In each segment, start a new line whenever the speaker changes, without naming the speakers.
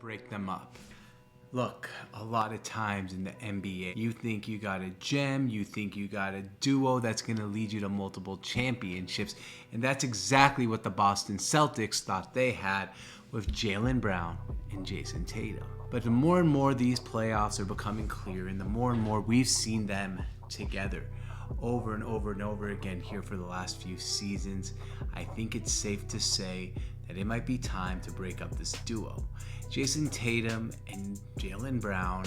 break them up. Look, a lot of times in the NBA, you think you got a gem, you think you got a duo that's going to lead you to multiple championships, and that's exactly what the Boston Celtics thought they had with Jaylen Brown and Jayson Tatum. But the more and more these playoffs are becoming clear, and the more and more we've seen them together over and over and over again here for the last few seasons, I think it's safe to say that it might be time to break up this duo. Jayson Tatum and Jaylen Brown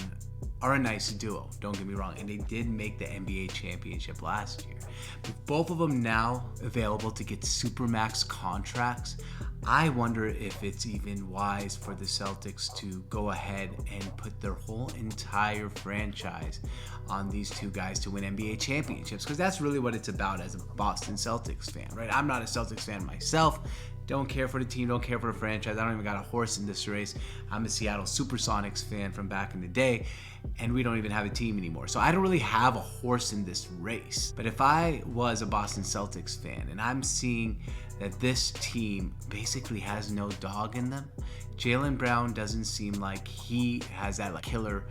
are a nice duo, don't get me wrong, and they did make the NBA championship last year. With both of them now available to get supermax contracts, I wonder if it's even wise for the Celtics to go ahead and put their whole entire franchise on these two guys to win NBA championships, because that's really what it's about as a Boston Celtics fan, right? I'm not a Celtics fan myself. Don't care for the team, don't care for the franchise. I don't even got a horse in this race. I'm a Seattle Supersonics fan from back in the day, and we don't even have a team anymore. So I don't really have a horse in this race. But if I was a Boston Celtics fan and I'm seeing that this team basically has no dog in them, Jaylen Brown doesn't seem like he has that killer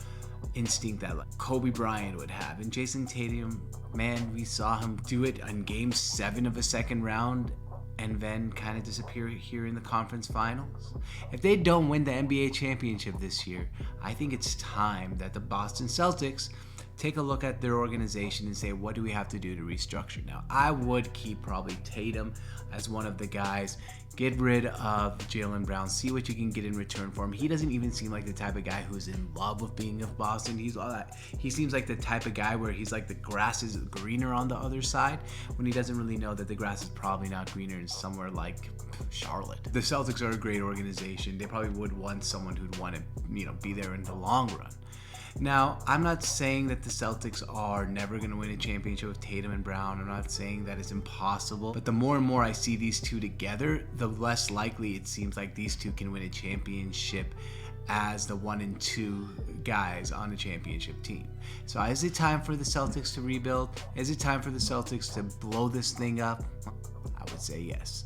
instinct that Kobe Bryant would have. And Jayson Tatum, man, we saw him do it on Game 7 of a second round and then kind of disappear here in the conference finals. If they don't win the NBA championship this year, I think it's time that the Boston Celtics take a look at their organization and say, what do we have to do to restructure? Now, I would keep probably Tatum as one of the guys. Get rid of Jaylen Brown. See what you can get in return for him. He doesn't even seem like the type of guy who's in love with being of Boston. He seems like the type of guy where he's like the grass is greener on the other side, when he doesn't really know that the grass is probably not greener in somewhere like Charlotte. The Celtics are a great organization. They probably would want someone who'd want to, be there in the long run. Now, I'm not saying that the Celtics are never going to win a championship with Tatum and Brown. I'm not saying that it's impossible. But the more and more I see these two together, the less likely it seems like these two can win a championship as the 1 and 2 guys on a championship team. So is it time for the Celtics to rebuild? Is it time for the Celtics to blow this thing up? I would say yes.